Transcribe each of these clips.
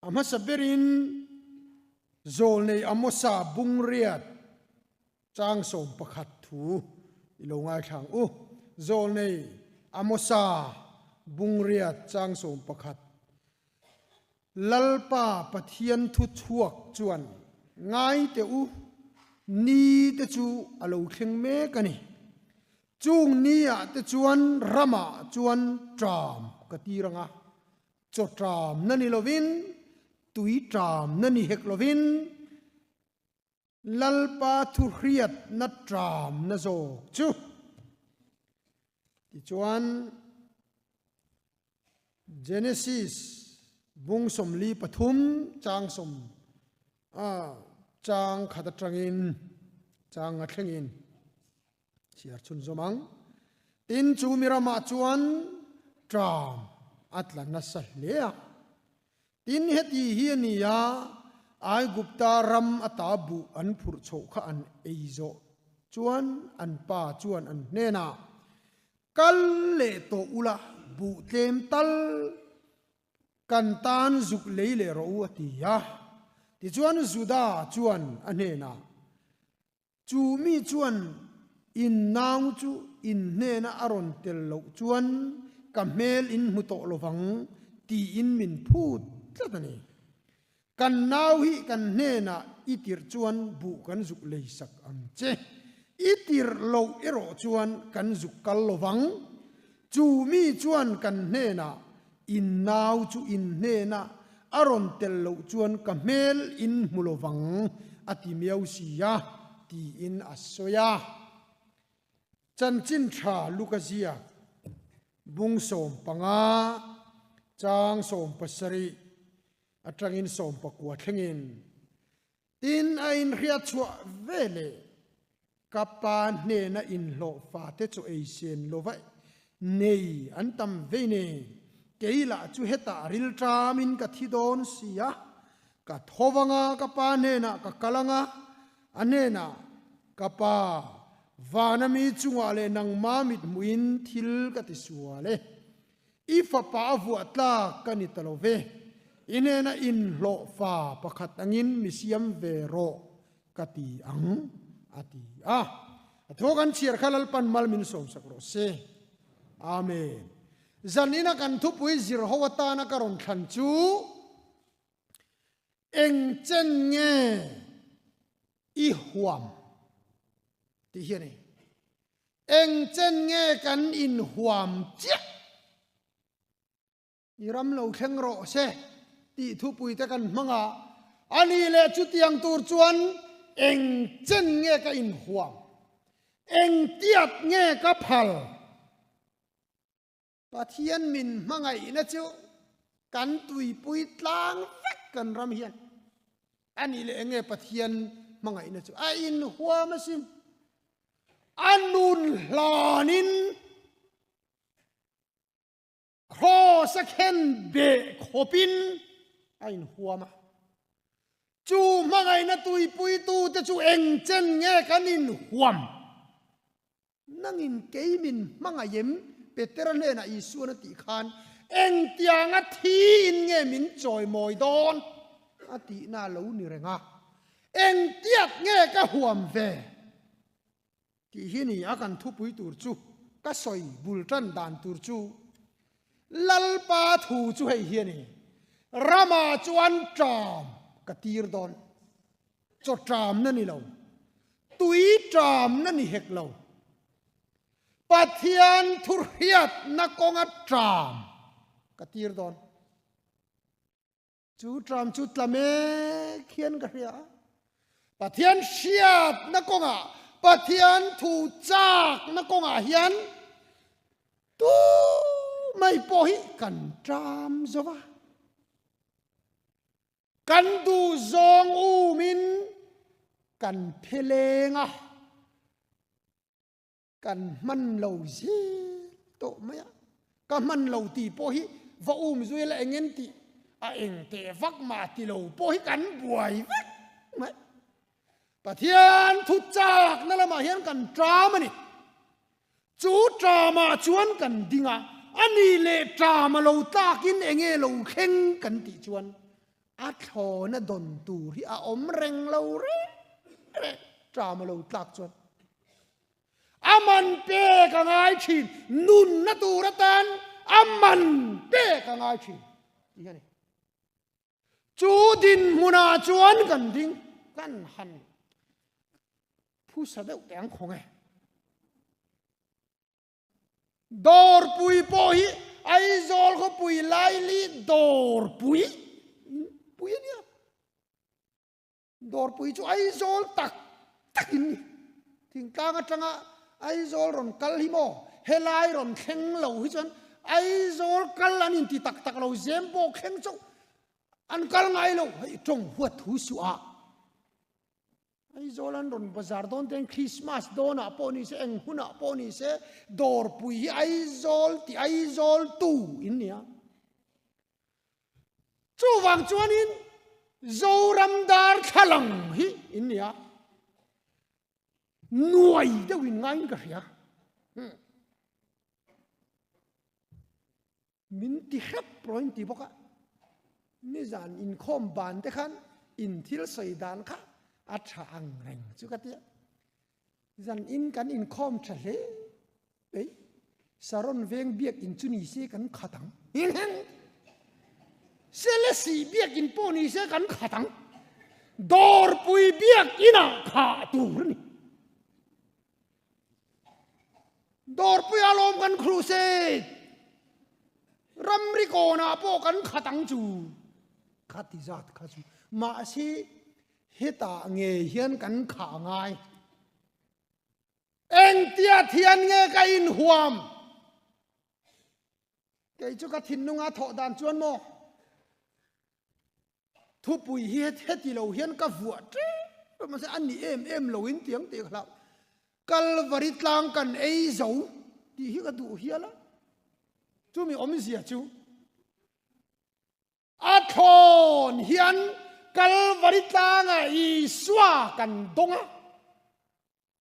ama saberin zol nei amosa bungriat chang som pakhat thu ilongai thang zol nei amosa bungriat chang som pakhat lalpa pathian thu chuak chuan ngai te ni te chu alo thleng me kani chung nia te chuan rama chuan tram katiranga cho tram nani lovin tui tram nani hek lovin lalpa thu hriat na tram na zo chu ti chuan Genesis bung som li pathum chang som chang khata trangin chang a thlengin chiar chun zomang tin chu mirama chuan tram atla na sal lea tin heti hiania ai gupta ram atabu an phur chho kha an eizo chuan an pa chuan an nena kal le to ula bu tlem tal kan tan zuk leile ro atia ti chuan zuda chuan anena chu mi chuan in naung chu in nena aron tel lo chuan kamel in muto lovang ti in min phut tlatani kan nau hi kan nena itir chuan bu kan zuk lei sak am che itir lo ero chuan kan zuk kal lovang chu mi chuan kan nena in nau chu in nena aron tel lo chuan kamel in mulovang ati miau sia ti in asoya chan chin tha lukazia bung som panga chang som pasari atangin som pakwa thlengin tin ain ria chua vele kapa ne na in lo fa te chu asian lo vai nei antam veine keila chu heta ril tramin ka thidon sia ka thowanga kapa ne na ka kalanga anena kapa vanami chunga le nang mamit muin thil ka ti suale ifa pa avu atla kanitalove inena in lo fa pakhat angin misiam vero kati ang ati athogan chiar khalal pan malmin som sakro se amen zanina kan thupui zir howata na karon than chu eng chen nge i huam ti hiani eng chen nge kan in huam chia iram lo thleng ro se ti thupui ta kan manga ani le chu tiang tur chuan eng chen nge ka in huam eng tiat nge ka phal pathian min mangai na chu kan tui pui tlang vek kan ram hian ani le nge pathian mangai na chu a in huam asim anun hlanin kho sakhen be khopin ain huama chu mangai na tui pui tu te chu eng chen nge kanin huam nangin keimin mangayem peteran le na isu na ti khan eng tiang a thi in nge min choi moi don ati na lo ni renga eng tiat nge ka huam ve ti hini akan thu pui tur chu ka soi bultan dan tur chu lalpa thu chu hei hiani rama chuan tram katir don cho tram na ni lo tui tram na ni hek lo pathian thur hiat na konga tram katir don chu tram chu tlame khian ka ria pathian siat na konga pathian thu chak na konga hian tu mai pohi kan tram zova kan du zong u min kan phelenga kan man lo zi to maya ka man lo ti pohi va zuela engen ti a eng te vak ma ti lo pohi kan buai vek mai pathian thu chak na lama hian kan tram ani chu trama chuan kan dinga ani le trama lo takin enge lo kheng kan ti chuan อาทอนะดนตูที่อาอมเร่งเราเร่จามาเราตักจวนอามันเป้กังไอชินนุนนะตูระตันอามันเป้กังไอชินนี่จูดินมุนาจวนกันดิ้งกันหันผู้สะเดาแดงของไงดอร์ปุยโปฮิไอโซลก็ปุยไลลีดอร์ปุยเนี่ยดอร์ปุยจูไอโซลตักอินนี่ทิ้งกลางจังอะไอโซลรอนกัลฮิโมเฮลายรอนเข่งเหลาฮิจนไอโซลกัลลันอินที่ตักเราเซมโบเข่งจงอันกัลไงเราให้จงหัวทุสุอาไอโซลันรอนบาซาร์ดอนเต็งคริสต์มาสโดน่ะปอนิเซเองหุน่ะปอนิเซดอร์ปุยไอโซลที่ไอโซลตูอินเนี่ยจูวังจวนินโซรัมดาร์ขลังฮิอินเนี่ยหน่วยเดวินไงกันเสียมินติครับปล่อยติบอกอะนี่จานอินคอมบานเตขันอินทิลใส่ดานค่ะอาชาอังแรงจุกเตียจานอินกันอินคอมทะเลเอ้ยสารนเวงเบียกอินจุนีเสกันขัดังอินเฮงเซเลสีเบียกอินโปนีเสกันขัดังดอร์ปุยเบียกอินาขาตูรนี่ดอร์ปุยอารมณ์กันครูเซรัมริโกนาโปกันขัดังจูขัดจัดขัดจูมาสิเฮตาเงียเฮียนกันขาง่ายเอ็งเตียเทียนเงยกันอินหวมไก่จุกทินนุงอาทอดานจวนโมทุปุยเฮ็ดที่เราเฮียนกับวัวจ้มันจะอันนี้เอ็มเราอินเตียงเตียงเรากัลวริตลางกันไอ้เจ้าที่เฮียก็ดูเฮียละจูมีอมเสียจูอาทอนเฮียนกัลวริตลางอีสวากันดงอ่ะ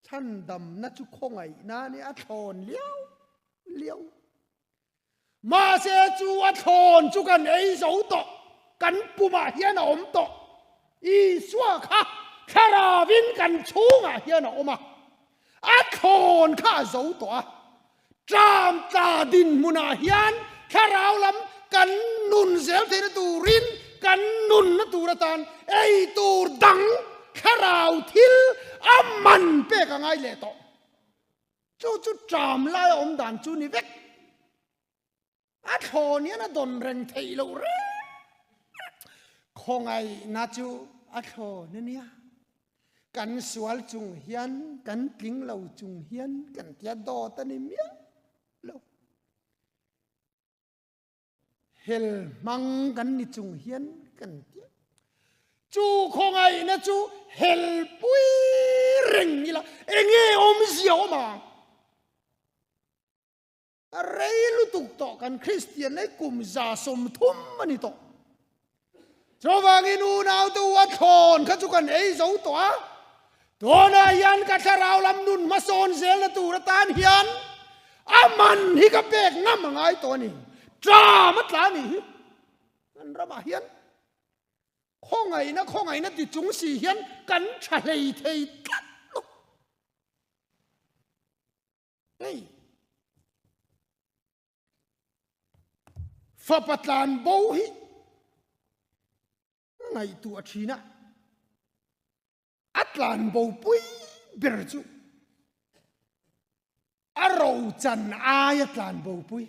ฉันดำนัดจุคงไงนานี่อาทอนเลี้ยวมาเสจูอาทอนจุกันไอ้เจ้าโตกันปุมาเฮียนอมโตอีสวาค่ะคาราวินกันชูงอ่ะเฮียนอมอ่ะอาทอนข้าเจ้าโตจามตาดินมุนาเฮียนคาราวลำกันนุนเซลเทนตูรินกันนุนนตูระตานไอตูดังคาราวทิลอามันเปกังไงเลโตจูจามไล่อมดานจูนี่เวกอาทอนเนี่ยนะดนเร่งเทยเราเร่คงไงนาจูอาทอนเนี่ยกันสวลจุงเฮียนกันกิงเราจุงเฮียนกันเทียดอตันเมียเราเฮลมังกันนิจุงเฮียนกันเทียจูคงไงนะจูเฮลปุยเร่งนี่ละเองอมเสียวมาอะไรลุตุกต่อกันคริสเตียนในกลุ่มจาสมทุมมันนี่ต่อจวางินูนาวตัวทอนข้าจุกันไอ้เจ้าตัวนายันกัชราวลำนุนมาโซนเซลตูระตานเฮียนอามันฮิกเปกน้ำมังไอตัวนี้จ้ามัดลานี่นั่นระบาเฮียนข้องไงนะติจุงสีเฮียนกันเฉลยเทยกัดลุกเฮ้ยฟ้าปัตลานโบฮิไงตัวชีนะอัตลานโบปุยเบรจูอาราวจันอายตลานโบปุย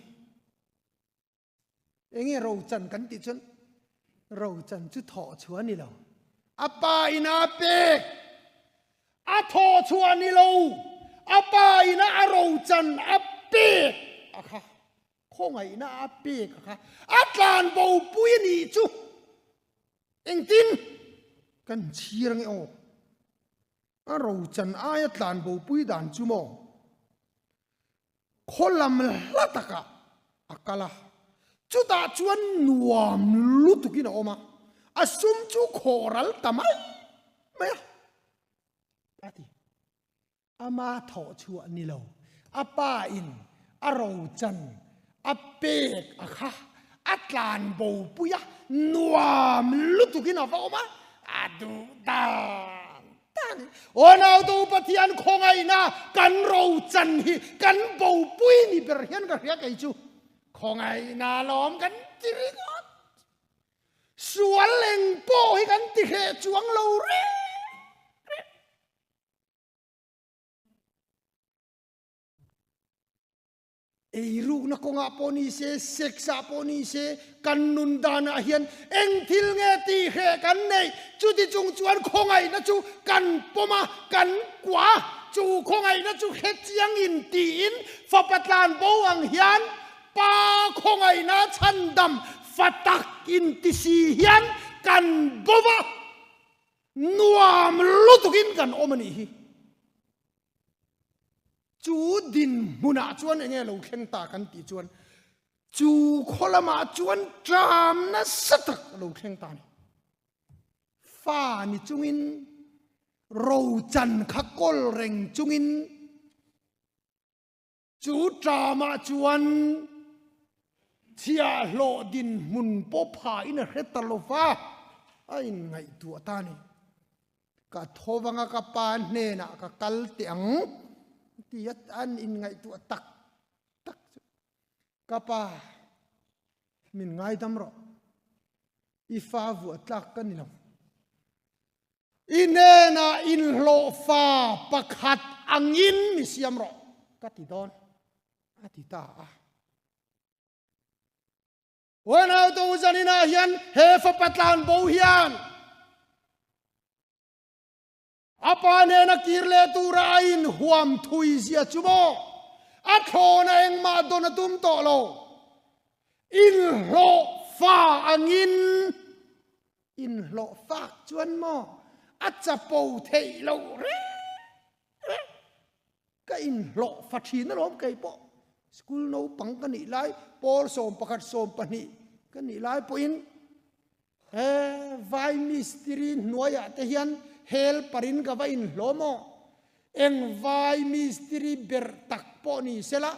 เองเราจันกันติดจนเราจันจุดถอชวนนี่เราอาปายนาเปกอาถอชวนนี่เราอาปายนาอาราวจันอาเปกอะค่ะข้องไงนะอาเปกอะค่ะอัตลานโบปุยนี่จูเองตินกันเชียงเออเราจันอายตลานโบปุยดานจูโมคนลำละตะกะอักละจุดาชวนนวมลุตุกินออกมาอาสุมจูโครัลทำไมไม่อะที่อามาถอชวนนี่เราอาป้าอินอาเราจันอาเปกอะค่ะอ at lan bầu puya nuam lutukin avoma adu dan nào tu pathian khongai na kan ro chan hi kan bầu pui ni ber hian ka ria kai chu khongai na lom kan tiringot sual leng po hi kan ti he chuang lo re Eiru na ko nga po ni se seksa po ni se kanun dana hian eng thil nge ti he kan nei chu ti chung chuan khongai na chu kan poma kan kwa chu khongai na chu het chiang in ti in fa patlan bo ang hian pa khongai na chan dam fatak in ti si hian kan bova nuam lutukin kan omani hi chú din muna chuan enge lo khen ta kan ti chuan chú kholama chuan tram na satak lo khen ta ni fa ni chungin ro chan khakol reng chungin chú trama chuan chia lo din mun po pha in retalova ain ngai tu ta ni ka thowanga ka pan ne na ka kal tiang tiat an in ngai tu tak tak kapa min ngai dam ro ifa vu atlak kan ni lo inena in lo fa pakhat angin mi siam ro kati don atita wana to zanina hian he fa patlan bo hian apa ne na kirle tura in huam thui zia chumo a thona eng ma dona tum to lo in lo fa angin in lo fa chuan mo a chapo thei lo re ka in lo fa thin na lom kai po school no pang ka ni lai por som pakhat som pani ka ni lai po in vai mystery noya te hian hel parin ka vain lomo eng vai mystery ber tak po ni sela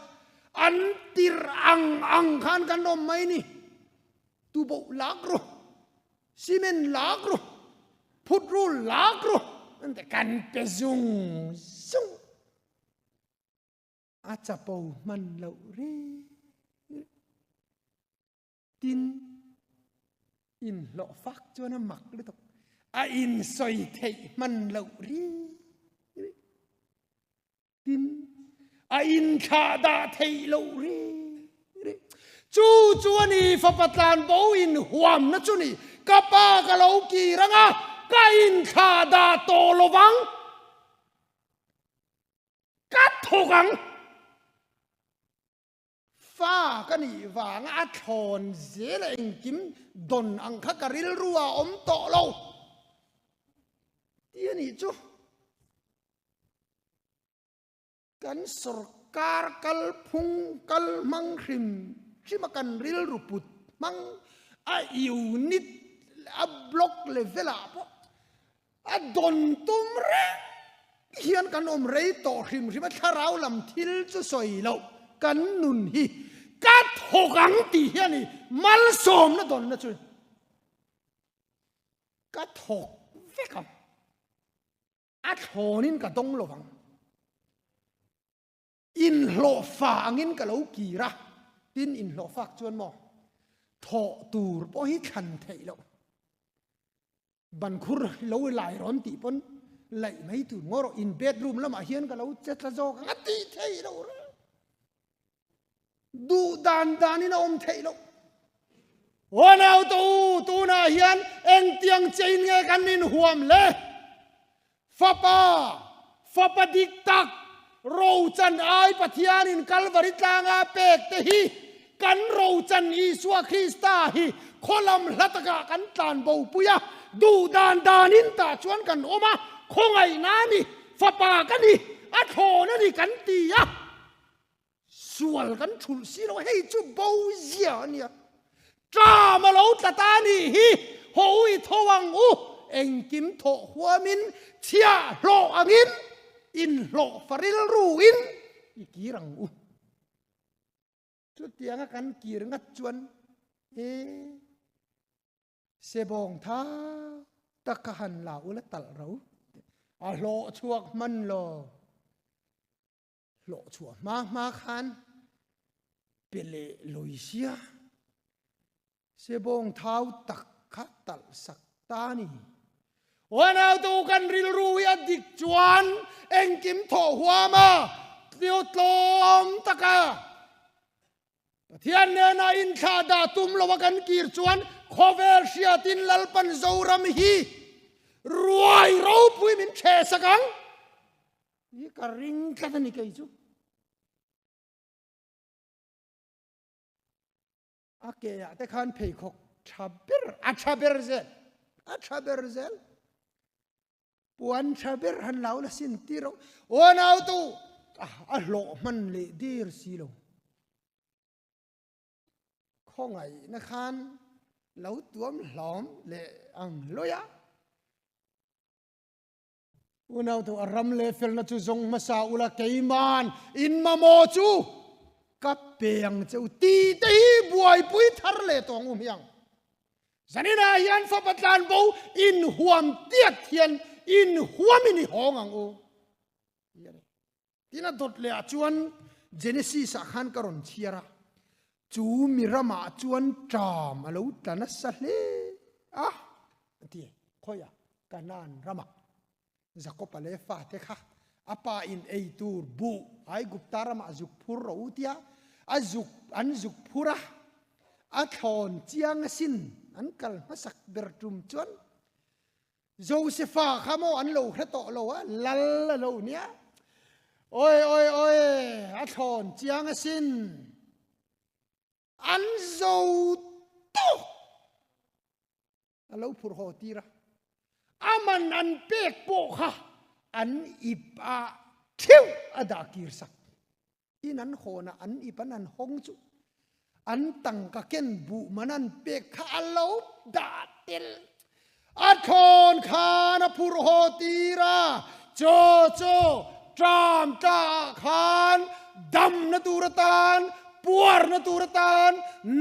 antir ang khan kan nom mai ni tu bo lagro simen lagro putru lagro ante kan pezung sung achapo man lo re tin in lo fak chona mak le tok a in soi thei man lo ri tin a in kha da thei lo ri chu chuani fa patlan bo in huam na chu ni ka pa ka lo ki ranga ka in kha da to lowang ka thogang fa ka ni wang a thon zela eng kim don ang kha karil ruwa om to lo dia ni chu kan sarkar kal phung kal mang khrim chi ma kan ril ruput mang a unit a block level a po a don tum re hian kan om rei to khrim ri ma tharau lam thil chu soi lo kan nun hi ka thogang ti hian ni mal som na don na chu ka thok ve kam a thonin ka dong lo wang in lo fa angin ka lo ki ra tin in lo fak chuan mo tho tur po hi khan thei lo ban khur lo lai ron ti pon lai mai tu ngoro in bedroom lama hian ka lo chet la zo ka ti thei lo du dan danina om thei lo wanau tu na hian eng tiang chain nge kan in huam le fapa dik tak ro chan ai pathian in kalvari tlanga pek te hi kan ro chan Isua Krista hi kholam hlataka kan tlan bo puya du dan danin ta chuan kan oma khongai na ni fapa kan ni a thona ni kan ti ya sual kan thul si lo hei chu bo zia nia drama lo tata ni hi hoi thowang u eng kim tho huamin chia lo angin in lo faril ruin ikirang u chu tianga kan kir ngat chuan เสบงท้าตะกหันลาอุลตัลเราโหลชัวมันโหลชัวมาคันเปเลลุยเสียเสบงเท้าตักขัดตัลสักตานีวันเอาตูกันริลรูยอดิกจวนเอ็งกิมโถหัวมาเดียวตลมตะกาเทียนเนนาอินชาดาตุมลวกันกีรจวนโคเวลเชียตินลลปันโซรามฮีรวยเราปุยมินเชสกังนี่กริงกันนี่กันจูโอเคแต่ขันเพย์ขกชับเบอร์ชับเบอร์เซลปวนชับเบอร์ฮันลาวละสินตีเราโอ้นาวตูโลมันเลดีร์สิโลข้องไงนะครับเราตัวมหลอมเลอังโลยะวันเอาตัวรำเลฟิลนัจูจงมาซาอุลาเกยมันอินมาโมจูกับเปียงเจ้าตีบวยปุยทาร์เลตองยังสันนิษฐานยันฟับตันบูอินหวมเตียเทียนอินหวมินิหองอังโอที่นั่นตดเลอจวนเจเนซิสขันกรอนเชียระจูมิรามาจวนจามอลูตันสัลเลที่คอยกันนันรามาจะกบเลฟาเตค่ะอาปาอินเอตูร์บูไอกุปตารามาจุกพูร์อุติยาอันจุกพูระอัทอนเจียงสินอันกัลมาสักเบอร์จุมจวนโจเซฟาขโมอันโลกระโตโลวะลัลโลเนียโอ้ยอัทอนเจียงสินอันโจโตอันโลพูร์โฮตีระอามันอันเป็กโปค่ะอันอิบอาเที่ยวอดากีรสักอินันโคนะอันอิปันันฮงจุอันตังกะเกนบุมันอันเป็กข้าลบดาเตลอัดคนข้านะพูโรตีระโจจามตาขานดำนตูรตานปวรนตูรตาน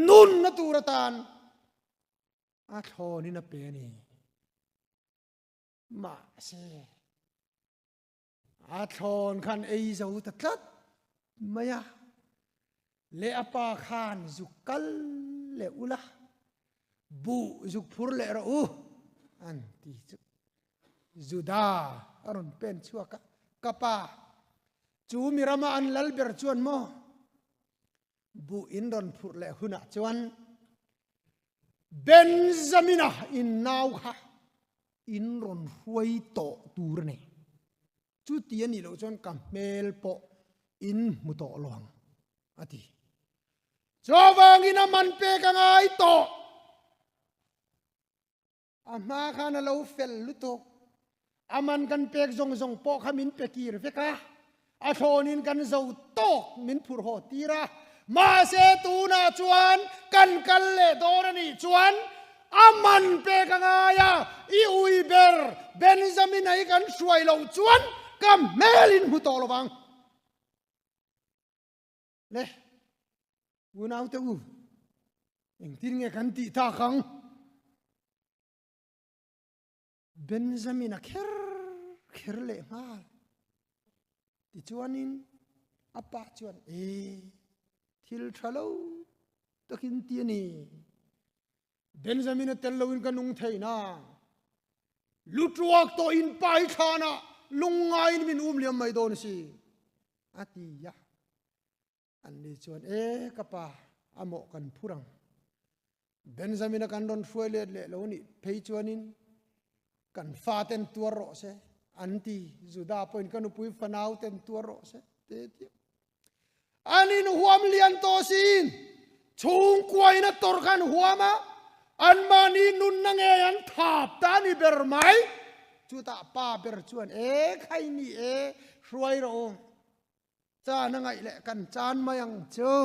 นุนนตูรตานอัดคนนี่นะเปนี่มาเสอาทอนขันเอเจ้าตัดมายาเลอปาขานจุกกัลเลอุละบูจุกพูร์เลระอูอันที่จุดาอรุณเป็นชัวกะปาจูมิรามาอันลัลเบอร์จวนโมบูอินดอนพูร์เลหุนะจวนเบนจามินาอินนาวค่ะอินรอนหวยโตตูรเนจุดที่นี่เราจนกับเมลโปอินมุโตหลวงอธิจอวังอินามันเปกันไงโตอามาขานเราเฟลลุโตอามันกันเปกจงโปขมินเปกีรเฟกะอาโทนินกันเจ้าโตมินพูร์โฮตีระมาเซตูนาจวนกันเลโดรนี่จวนอามันเปกังอายาอีอุยเบอร์เบนจามินไอกันช่วยเราจวนกับเมลินหุโตลบังเล่วุนเอาเตอูอิงทิ้งเงกันตีตาขังเบนจามินเคร์เล่มาติจวนินอาปะจวนทิลทะโลตะกินตีนี่เบนจามินเตลวินกันนุงเทน่าลุตรวกโตอินไปชานะลุงไงมินเลียมไม่โดนสิอาทิยาอันนี้ชวนกับป้าอโมกันพูรังเบนจามินกันโดนช่วยเลี้ยแล้วนี่เพย์ชวนินกันฟาเต็นตัวรอเสอันที่จุดาพอยกันอุปฟนาวเต็นตัวรอเสเตี้ยอันนี้หัวมเลียนโตสินชุงกวยนะตอร์กันหัวมาอันมานีนุนนังเอันทับตานีเบอร์ไหมจุดาป้าเบอร์ชวนใครนี่ช่วยเราจ้านังไงแหละกันจานมายังเจอ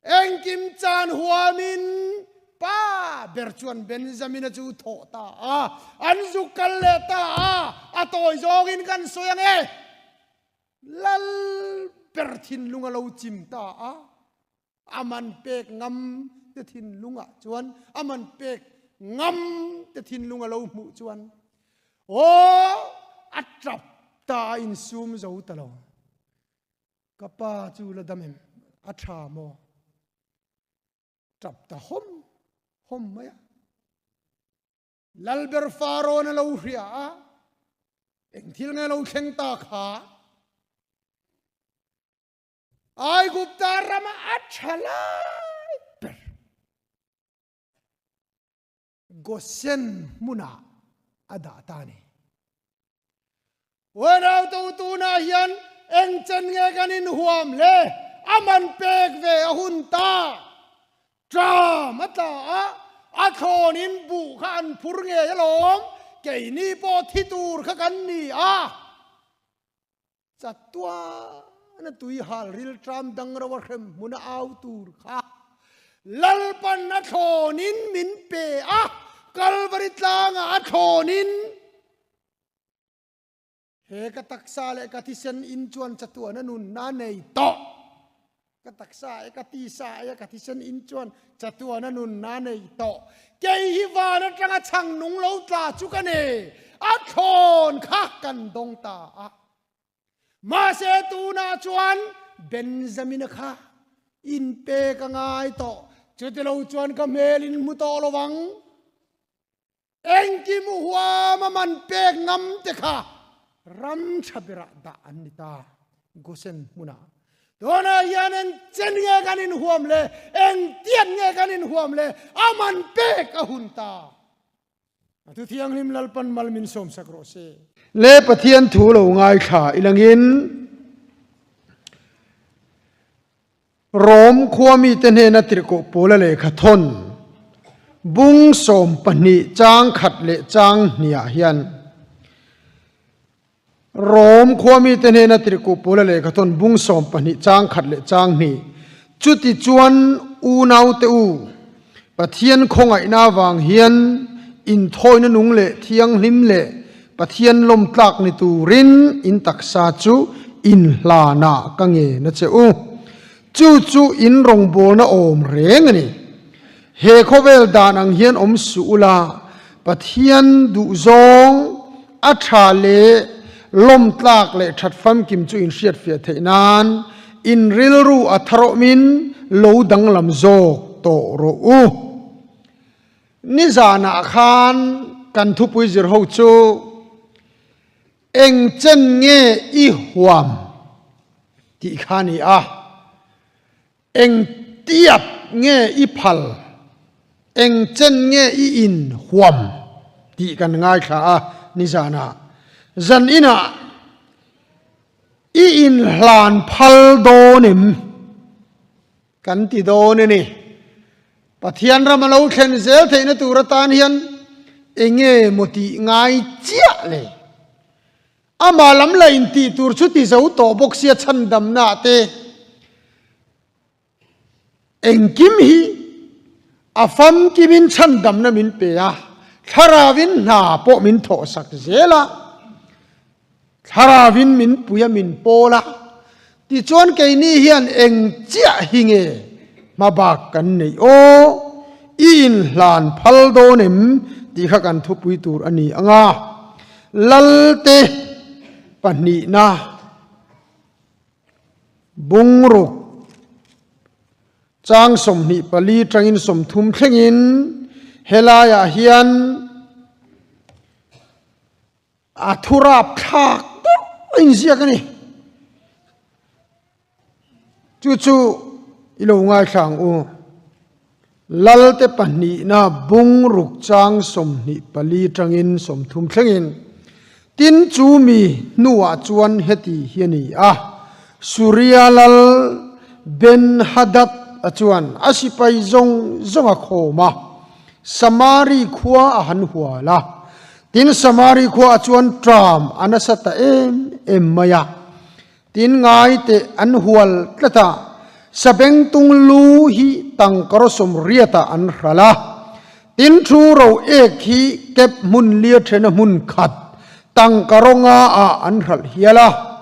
เอ็งกิมจานหัวมินป้าเบอร์ชวนเบนจามินจูโถตาอันจุกัลเลตาอัตโอยจอกินกันสวยงลัลเบอร์ทินลุงเราจิมตาอามันเป็กงำ te thin lunga chuan aman pek ngam te thin lunga lo mu chuan o atrap ta in sum zo talo kapa chu la damem atha mo trap ta hom maya lalber faro na lo hria eng thil nge lo thleng ta kha ai gupta rama athala gosen muna ada tani wenau tu na hian eng chen nge kanin huam le aman pek ve ahun ta mata a thonin bu khan phur nge yalom ke ni po thitur kha kan ni chatwa na tui hal ril tram dang rawa khem muna au tur kha lalpan na thonin min pe kalvari tlang a thonin he ka taksa le ka tisen in chuan chatwa na nun na nei to ka taksa e ka ti sa e ka tisen in chuan chatwa na nun na nei to ke hi wa na tanga chang nung lo tla chu ka ne a thon kha kan dong ta ma se tu na chuan benjamin kha in pe ka ngai to chutelo chuan ka melin mu to lowang engki mu huwa ma man pe ngam te kha ram chabira da anita gosen muna dona yanen chen nge kanin huam le eng tian nge kanin huam le aman pe ka hunta atu thiang lim lalpan malmin som sakro se le pathian thu lo ngai kha ilangin rom khwami ten he na triko pola le kha thon bung som pani chang khat le chang nia hian rom khwami ten he na triko pola le kha thon bung som pani chang khat le chang ni chuti chuan u nau te u pathian khongai na wang hian in thoi na nung le thiang hlim le pathian lom tlak ni tu rin in taksa chu in hla na ka nge na che u chu in rong bol na om reng ani he khovel dan ang hian om su ula pathian du zong a tha le lom tlak le that fam kim chu in hriat fia theinan in ril ru a tharo min lo dang lam zo to ro u ni zana khan kan thu pui zir ho chu eng chen nge i huam ti khani eng tiap nge i phal eng chen nge i in huam ti kan ngai kha ni zana zan ina i in hlan phal do nim kan ti do ni pathian ramalo khen zel theina turatan hian enge moti ngai chia le ama lam la in ti tur chu ti zo to bok sia chan dam na te engkim hi afam kimin chan dam na min pe tharawin na po min tho sak zela tharawin min puya min pola ti chon ke ni hian eng chia hinge ma bak kan nei o in hlan phal do nim ti kha kan thu pui tur ani anga lalte pani na bungruk chang som ni pali tangin som thum thlengin helaya hian athura phak in zia kani chu ilo ngai thang u lalte pani na bung ruk chang som ni pali tangin som thum thlengin tin chu mi nuwa chuan heti hiani surya lal ben hadat achuan asipai zonga khoma samari khua ahan huala tin samari khua achuan tram anasata em maya tin ngai te an hual tlata sabeng tung lu hi tang karosom riata an hrala tin thu ro ek hi kep mun lia thena mun khat tang karonga an hral hiala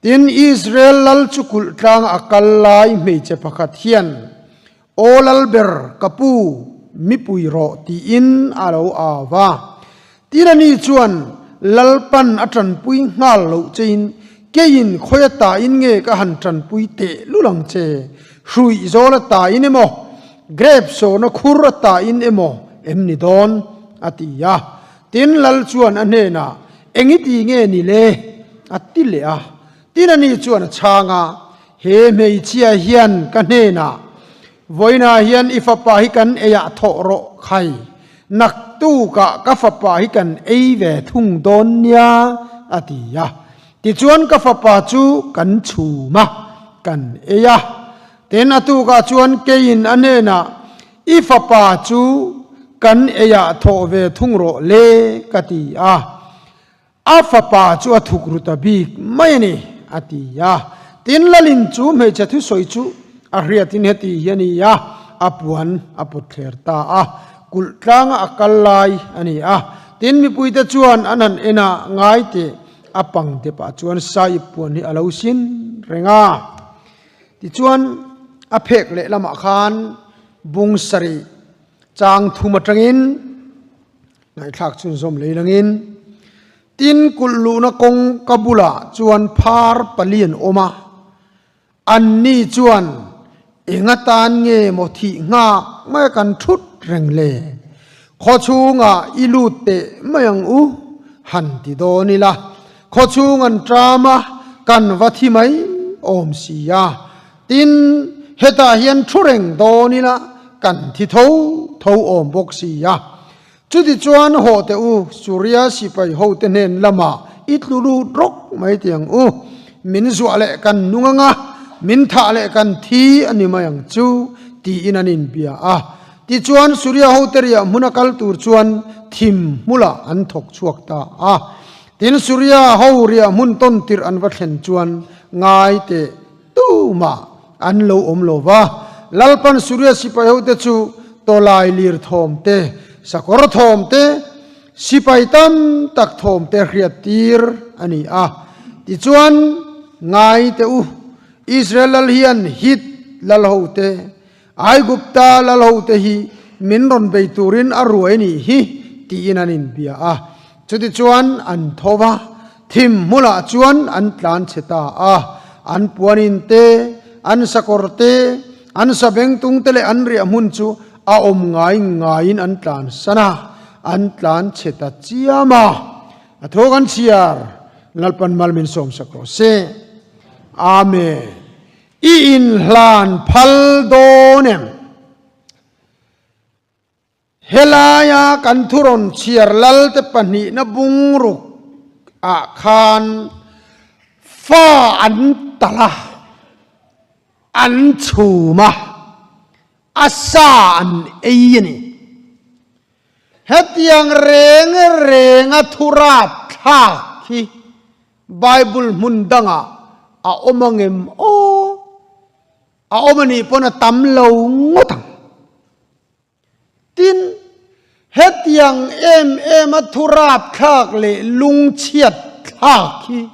tin Israel lal chukul tlang akal lai mei che pakhat hian olal ber kapu mi pui ro ti in alo awa tirani chuan lalpan atran pui ngal lo chein kein khoyata in nge ka han tran pui te lulang che hrui zola ta in emo grape so na khurata in emo emni don atia tin lal chuan ane na engiti nge ni le atile a tinani chuan changa he mei chia hian ka ne na voina hian ifapa hi kan eya thoro khai nak tu ka fapa hi kan ei ve thung don nia atia ti chuan ka fapa chu kan chu ma kan eya ten atu ka chuan kein ane na ifapa chu kan eya tho ve thung ro le katia afapa chu athuk ruta bik mai ni atia tin lalin chu me chathu soi chu ahriatin heti yani ya apuan aput kherta a kultlanga akallai ani a tin mi puita chuan anan ena ngai te apang te pa chuan sai puan hi alosin renga ti chuan aphek le lama khan bung sari chang thuma tangin ngai thak chun zom leilangin tin kullu na kong kabula chuan phar palian oma anni chuan engatan nge mothi nga ma kan thut rengle kho chunga ilute mayang u han ti donila kho chungan drama kan wathi mai om sia tin heta hian thureng donila kan thi tho om bok sia chudi chuan ho te u surya sipai ho te nen lama itlulu drok mai tiang u min zuale kan nunganga min tha le kan thi ani mayang chu ti inanin bia a ti chuan surya ho teria munakal tur chuan thim mula an thok chuak ta a tin surya ho ria mun ton tir an wa thlen chuan ngai te tu ma an lo om lo wa lalpan surya sipai ho te chu tolai lir thom te sakor thom te sipai tam tak thom te hriat tir ani a ti chuan ngai te u Israel lal hian hit lal hote ai gupta lal hote hi minron beiturin aruai ni hi ti inanin bia a chuti chuan an thowa thim mula chuan an tlan cheta a an puanin te an sakorte an sabeng tung tele an ri amun chu a om ngain an tlan sana an tlan cheta chiama athogan chiar lalpan malmin som sakro se amen in hlan phal donem helaya kan thuron chiar lal te pani na bungruk a khan fa an tala an chuma asa an eyni hetiang renga thurap thaki bible mundanga a omangem o a omani pona tamlo ngotang tin hetiang em athurap thak le lung chiat thaki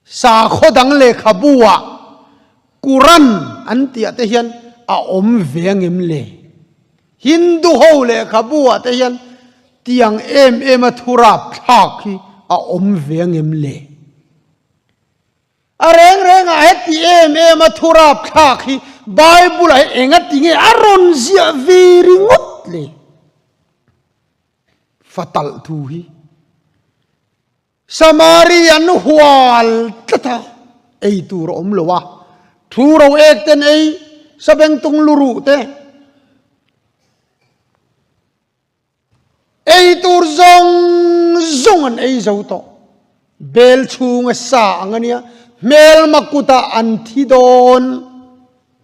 sa khodang le khabua Quran antia te hian a om vengem le Hindu ho le khabua te hian tiang em athurap thaki a om vengem le areng a heti em athurap thaki Bible ai engatinge aron zia very ngotle fatal tu hi Samarian hual tata ei tur om lowa thu ro ek ten ei sabeng tung luru te ei tur zong an ei zo to bel chung sa angania mel makuta anthidon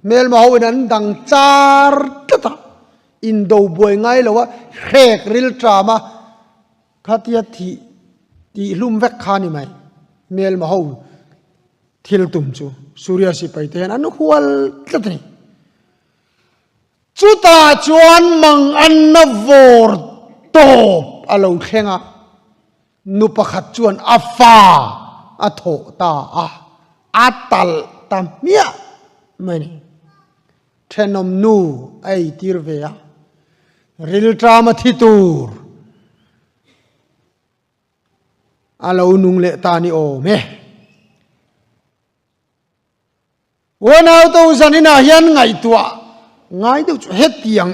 mel ma hoin an dang char tata indo boy ngai lowa rek ril trama khatia ti lum vek khani mai mel ma ho thil tum chu surya si pai te an hual tlatni chuta chuan mang an na vor top alo khenga nu pakhat chuan afa atho ta a atal tamia mani เทนอมนูไอตีร์เวียริลตรามาทิตูร์อาลาอุนุงเลตานิโอเมวันเอาตัวสันนินายันไงตัวไงตัวเฮ็ดยัง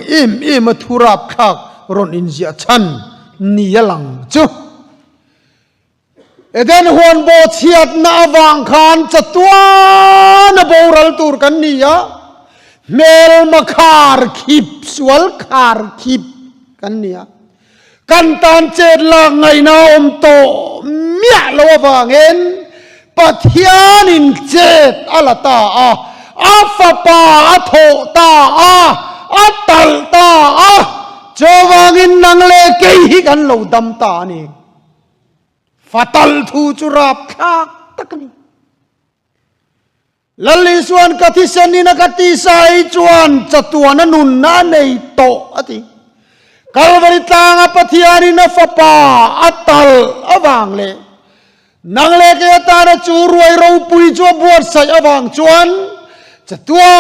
มาทุรับคักรอนอินเสียชันนี่ยลังจุเอเดนฮวนโบเชียดนาวังคานจัตวานโบรัลตูร์กันนี่ยะเมลมาคาร์คิปสวลคาร์คิปกันนี่ยะกันตานเจดลางไงนาอมโตเมียลวางเงินปัทยานินเจดอัลตาอาฟปาอัโทตาอัตตัลตาจวางเงินนังเลเกยกันโลดำตานี่ฟาตัลทูจุราบคักตักนี่ลัลลิส่วนกติเซนินักติสายจวนจัตวานันุนนาในโตอติกัลวริตางปัทยานินฟปาอัตตัลอวังเลนังเลกยตานะจูรวยเราปุยจัวบวชใส่อวังจวนจัตวา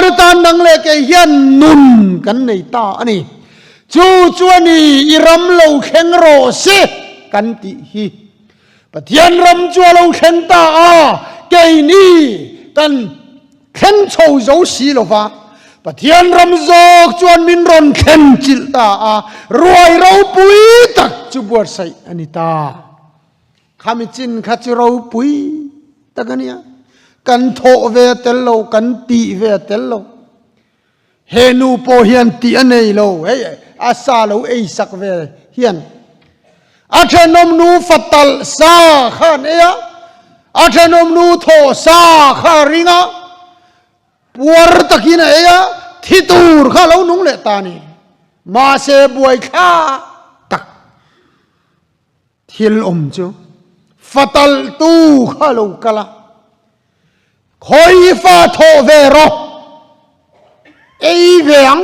รุตานนังเลกยันนุนกันในตาอันนี้จูจวนีอิรัมโลเข่งโรเซกันติฮีปะเทียนรำจัวเราเข่งตาเกยนี่กันเข่งโชว์โจสีโลฟ้าปะเทียนรำโจกจวนมินรอนเข่งจิลตารวยเราปุยตักจุบวชใส่อันนี้ตาขามิจินขัดเราปุยตักอันนี้กันโถเวเตลโลกันตีเวเตลโลเฮนูโปเฮียนตีอันนี้โลเฮ้ยอาซาโลเอสักเวเฮียนอาเทนมนูฟัตตัลซาขาเนียอาเทนมนูโทซาขาริงะปวดตะกินเอียทิตูร์ข้าเรานุ่งเลตานีมาเสบวยข้าตักทิลอมจูฟัตตัลตูข้าเรากะละคอยฟ้าโทเวโรเอเวียง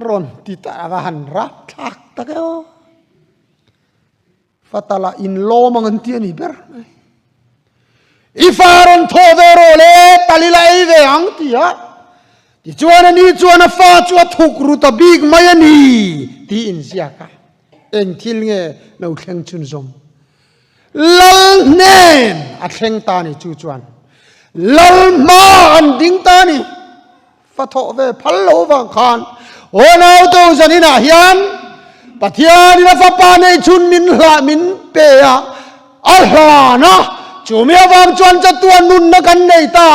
รอนติตาวันรักทักตะเกอฟัตลาอินโลมังเตียนี่เบอร์อีฟารันโทเวโรเลตัลิลาเอเวอังตียะที่จวนนี้จวนฟ้าจวนทุกรุตบิกมายันีที่อินเสียกันเองทิลเงเราเข่งชุนซมลัลเนนอัดเข่งตานี่จูจวนลัลมาอันดิ้งตานี่ฟัทโอเวพัลโลวังคานโอนาอุตสันินาฮิยันปัทยานินาฟปาในชุนมินลามินเปียอัลลานะจูเมียวางจวนจัตัวนุนนักันในตา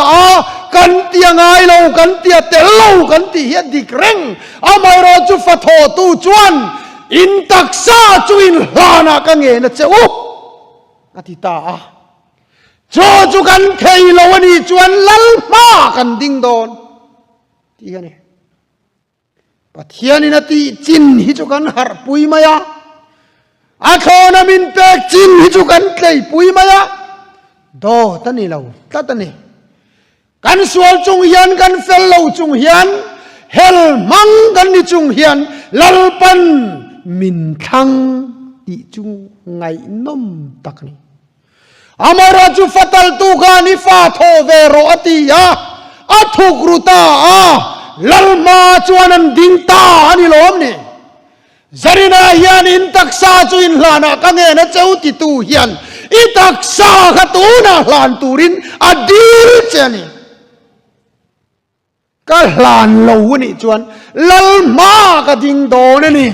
กันเตียงไงเรากันเตียเตลเรากันเตียดิกเร่งอาไม่รอจุฟโทตูจวนอินตักซาจุอินลานะกันเงินเจ้าอธิตาจูกันเคยเราวันนี้จวนลัลมากันดิ้งโดนที่กันเนี่ยปัทยานินาตีจินฮิจุกันหาปุยมายาอาโคนามินเปกจินฮิจุกันเคยปุยมายาโดตันนี่เราตันนี่กันสวลจงเฮียนกันเฟลเราจงเฮียนเฮลมังกันนี่จงเฮียนลัลปันมินทังติจงไงนมตักนี่อามาราจุฟัตัลตูกานิฟาโทเวโรอติยาอัทุกรุตาลัลมาจวนันดิงตาอันนี้ล้มนี่จารินาเฮียนอินตักซาจุอินลานะกังเงินเจ้าติตูเฮียนอิตักซาขตูนะลานตูรินอดีลเจนี่ก็ลานโลนี่จวนลัลมากดิงโดนนี่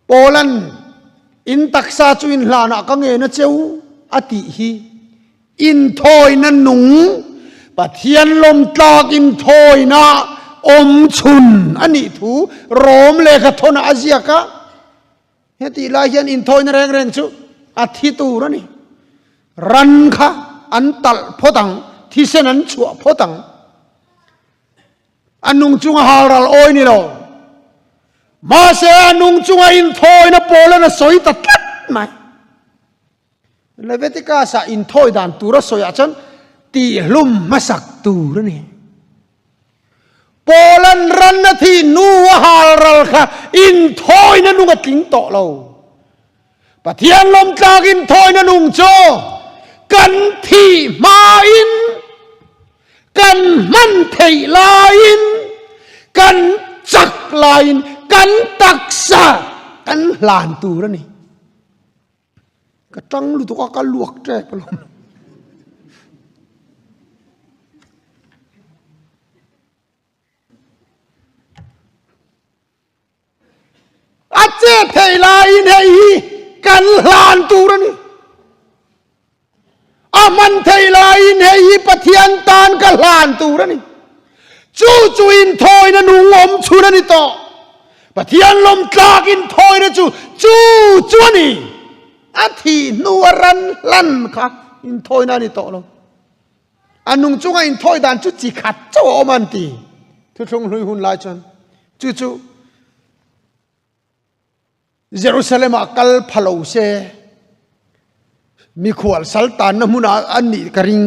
โปแลนด์อินตักซาจุอินลานะกังเงินเจ้าอติฮีอินทอยนันหนุงปะเทียนลมตากอินทอยนะอมชุนอันนี้ถูโรมเลขทนอาเซียกะเฮติลาเฮียนอินทอยนแรงเรนชุอาทิตูรนี่รันค่ะอันตัลพดังที่เสนันชัวพดังอันนุงจุงฮารัลโอยนี่เรามาเสียอันนุงจุงอินทอยนะโปเลนะสอยตัดไหมเลเวติกาสะอินทอยด่านตูระสอยอาจารย์ตีลุ่มมาสักตูระนี่โปลันรันนาทีนูฮารัลค่ะอินทอยนั่นนุงกิงโตเราปะเทียนลมจากอินทอยนั่นนุงโจกันที่มาอิน กันมันเทลายน์กันจักลายน์กันตักษะกันหลานตูระนี่ก็จังluตุก็ลวกแจกไปลงอาเจเทลายน์ให้กันหลานตูระนี่อามันเทลายน์ให้ปะเทียนตานกันหลานตูระนี่จูจูอินทอยนะนุ่งอมชูนันนี่ต่อปะเทียนลมตากอินทอยนะจูจวนี่อาทีนัวรันลันค่ะอินทอยนั่นนี่ต่อลงอันนุ่งจุงอินทอยดานจุจิขัดเจ้าอมันตีทุกทงลุยหุ่นลายจวนจูเยรูซาเล็มอักลพะโลเซมีขวดสัลตานนมุนาอันนี้กริง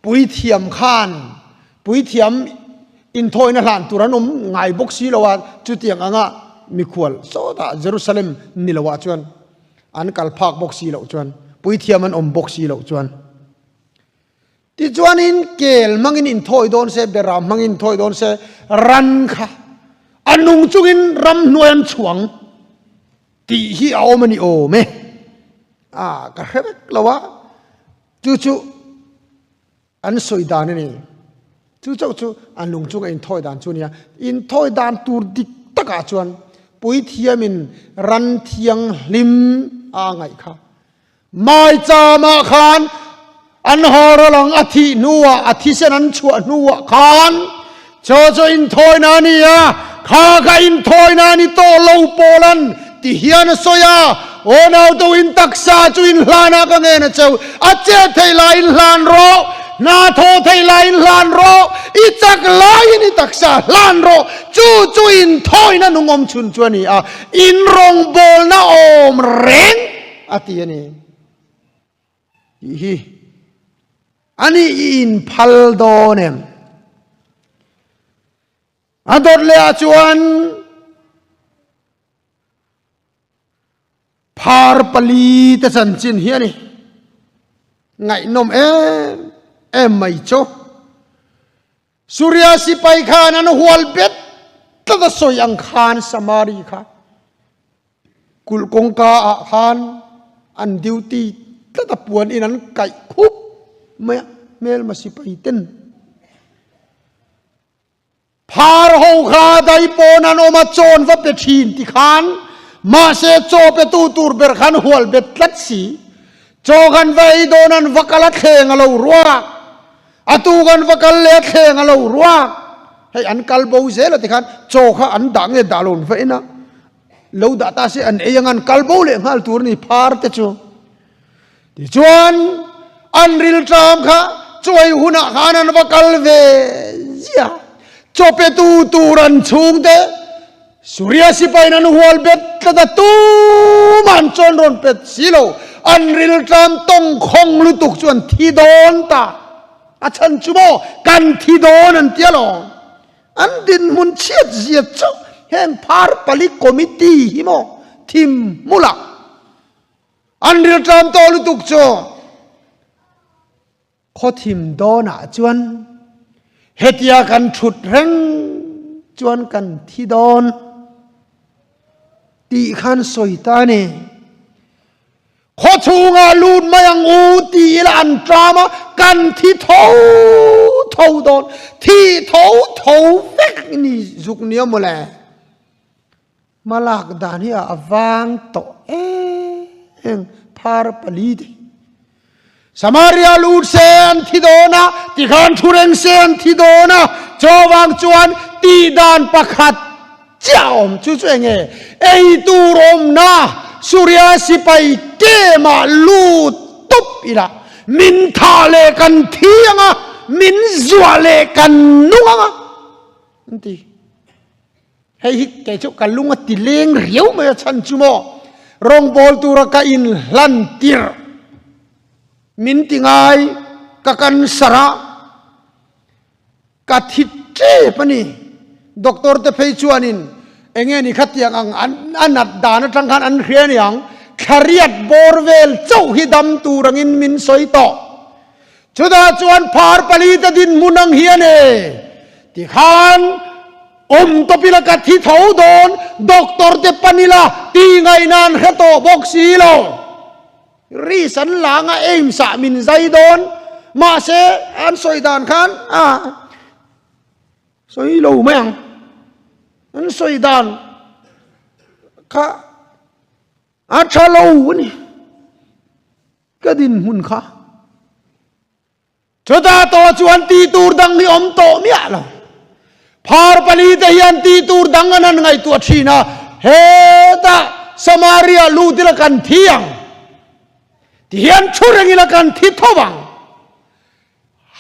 ปุยเทียมข้านปุยเทียมอินทอยนั่นหลานตุรนมไงบกซีละว่าจุดเตียงอ่ะมีขวดโซดาเยรูซาเล็มนี่ละว่าจวนอันกัลพักบกซีละจวนปุยเทียมมันบกซีละจวนที่จวนอินเกลมังอินทอยโดนเซเบรามมังอินทอยโดนเซรันค่ะอันนุ่งจุกินรำนวยอันฉวงตีฮีเอามันนี่โอเมก็เรียกละว่าจู่อันสวยดานนี่จู่อันลุงจุกอินทอยดานจุเนี่ยอินทอยดานตูดิกตะกาจวนปุยเทียมินรันเทียงลิมไงค่ะไม่จามาขานอันฮอร์ลังอาทินัวอาทิเสนันชัวนัวขานโจอินทอยนานี่ข้าก็อินทอยนานี่โตโลโปลันที่เฮียนโซยาโอ้นาวตัวอินตักษาจุอินลานาก็เงินเจ้าอาเจเทลายลานโรนาโทเทลายลานโรอิจักลายนี่ตักษาลานโรจู่อินทอยนั่นนุ่งอมชุนจวนี่อินรงโบลน่าอมเร่งอาทิยันนี่อันนี้อินพัลโดเนมอันดอดเลอาจวนพาร์ปลีตสันจินเฮียนี่ไงนมไม่โจสุริยสิไปขานันหัวเบ็ดตั้งแต่สอยอังคารสมารีค่ะกุลกงกาขานอันดิวตีตั้งแต่ปวนอินันไก่คุบเมลมาสิไปเต้นพาร์หูขาได้ปนันอมาโจนว่าเป็นทีนที่ขานมาเสโจเปตูตูร์เบร์ขันหัวเบ็ดลัดสีโจกันไว้โดนันวักลัดเทงเรารัวอตูกันวักลัดเทงเรารัวให้อันกัลบูเซลติขันโจข้าอันดังเอดาลุนไว้นะเราดัตาเสอันยังอันกัลบูเลงฮัลตูร์นี่พาร์เตโจที่จวนอันริลตามข้าช่วยหุ่นขานันวักลเวเจียโจเปตูตูรันชุงเดสุริยสิไปนันหัวเบ็ดกระดตูมันจนรอนเป็ดสิโลอันริลตามต้องคงลุตุกจวนที่โดนตาอาชันจุโมกันที่โดนนั่นเตี้ยหลงอันดินมุนเชียดเสียเจ้าเห็นพาร์ปลิคอมิตี้ฮิโมทีมมุลาอันริลตามโตลุตุกจวนข้อทีมโดนจวนเฮติยากันฉุดเร่งจวนกันที่โดนตีขันสอยตาเนี่ยข้อชูงาลูนมายังอูตีละอันตรามากันที่เท้าโดนที่เท้าเวกนี่จุกเนี้ยมาเลยมาลากดานี่อวางโตพาร์ปลีดสมาริอาลูดเซนที่โดนะที่ขันทุเรงเซนที่โดนะจวางจวนตีดานประคัดเจ้าจู่ๆเงี้ยไอตูรมนะสุริยสิไปเกมาลูตุบอีละมินทาเลกันเทียงมินจวเลกันนุ่งนี่ให้ฮิกแกจุกันลุงติเลงเรียวมาชันจุโมรองบอลตูระกอินลันติรมินติงไงกันสระกัทิเจปนี่ด็อกเตอร์เตเพย์ชวนินเองนี่ขัดยังอันนัดดานจังขันอันเรียนยังคาริยัดบอร์เวลเจ้าฮิดำตูรังอินมินสอยต่อ ชุดาจวนพาร์ปลีตดินมุนังเฮียเนที่ขานตปิลกัดที่เท้าโดนด็อกเตอร์เตปนิลาตีไงนานเฮโตบอกสีโลรีสันหลังเอ็มสามินใจโดนมาเสอันสวยดานขันสวยโลแมงอันสวยดานข้าอาชาโลนี่ก็ดินหุ่นข้าชุดาตัวจวนตีตูดังนี่โตเมียละพาร์ปลีเตียนตีตูดังนั้นไงตัวชีนะเฮตาสมาเรียลูติละกันเที่ยงที่เฮียนชุระงิละกันที่ทวัง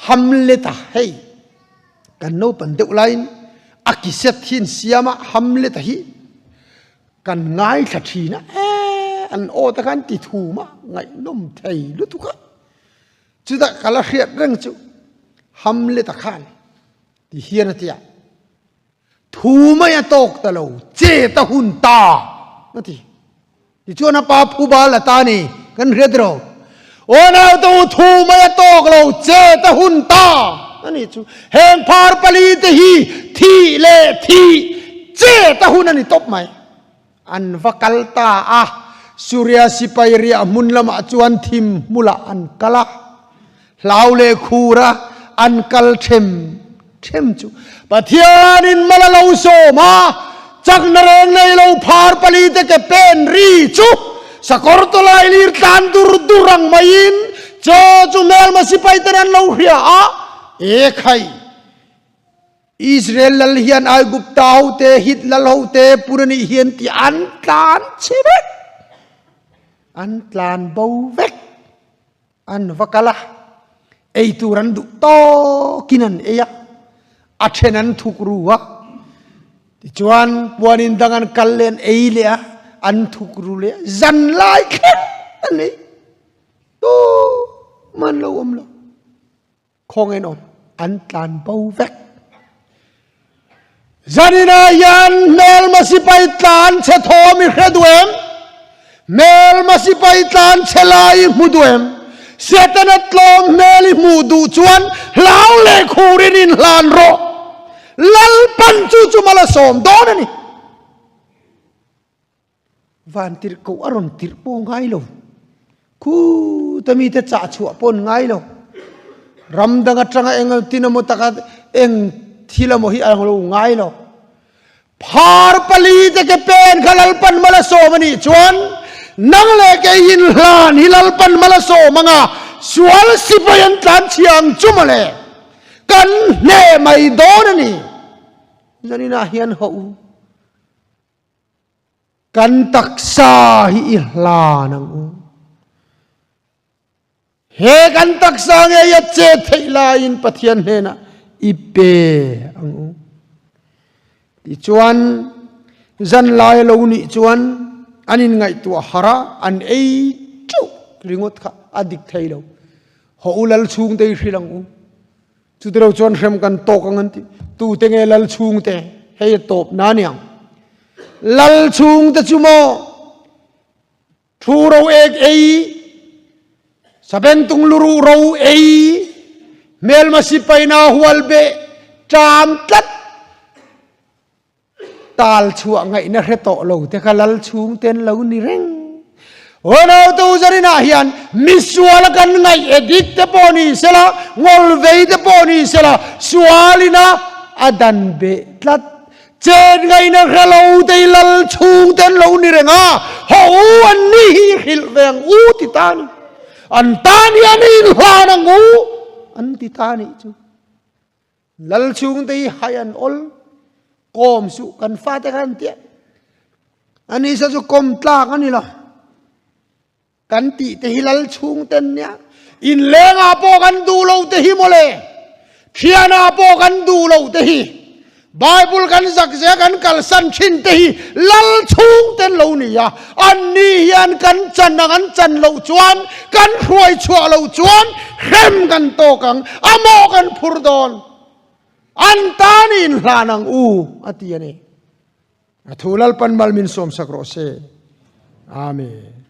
ฮัมเลตาเฮกันโนปันเดอุไลน์อากิเซตหินเสียมาฮัมเลตาฮีกันง่ายขัดชีนะอันโอตะกันติถูมาไงนุ่มไทยลุตุกะจุดกาลเรียดเรื่องจุฮัมเลตะขันที่เฮียนเตียถูไม่ตกตะโลเจตหุนตานั่นที่ชวนปาผู้บาลตานี่กันเรียดเราโอ้นาตัวถูไม่ตกเราเจตหุนตานั่นนี่จูเฮงพาร์ปลีตฮีทีเลทีเจตหุนนั่นนี่ตบไหมอันวักลตาสุริยสิไปเรียมุนละมาจวนทิมมุลาอันกะละลาวเลคูระอันกัลเทมจูปะเทียนินมาลาลาวโซมาจักนเรงในลาวพาร์ปลีเตกเป็นรีจูสกอร์ตลายลีร์ตันดูรังมายินจูเมลมาสิไปเตนันลาวเฮียเอกใครอิสราเอลลเฮียนไอกุปตาหูเตฮิตลลหูเตปุรณีเฮียนที่อันตานเชเวกอันตานบาวเวกอันวักละไอตุรันดุโตกินันเอียอัจฉนันทุกรัวที่จวนปวนินดังอันกัลเลนเอเลียอันทุกรัวเลยจันไลค์อันนี้โตมันละอมละคงเอ็นอมอันตานบาวเวกZanina yan mel masipaitan se thomi khreduem mel masipaitan selai muduem setanat lom meli mudu chuan lau le khurin in hlan ro lal pan chu mala som don ani van tir ko aron tir po ngai lo khu tami te cha chu pon ngai lo ram danga tanga engel tinamo taka eng thila mo hi ang lo ngai lo phar pali te ke pen khalal pan mala so mani chuan nang le ke in hlan hilal pan mala so manga sual sipayan tlan chiang chumale kan ne mai don ani janina hian ho kan taksa hi hlanang he kan taksa nge ya che theila in pathian hena ipe ang ti chuan zan lai lo ni chuan anin ngai tu hara an ei chu ringot kha adik thailo ho ulal chung te hrilang chu tero chuan hrem kan to kangan ti tu te nge lal chung te hei top na niang lal chung te chumo thu ro ek ei saben tung luru ro ei mel masipai na hual be tram tat tal chua ngai na reto lo te khalal chung ten lo ni reng ono tu zarina hian miswal kan ngai edit te poni sela ngol vei te poni sela sualina adan be tlat chen ngai na khalo te lal chung ten lo ni renga ho an ni hil veng u ti tan an tan ya ni hlanang u an ti tani chu lal chung te hayan ol kom su kan fa te kan tia ani sa chu kom tla kan ni lo kan ti te hilal chung ten nya in lenga po kan du lo te hi mole thiana po kan du lo te hi bible kan zak ze kan kal san thin te hi lal chung ten lo ni ya an ni hian kan chan lo chuan kan hruai chua lo chuan hem kan to kang amo kan phurdon antanin hlanang atiani athulal panmal min som sakro se amen.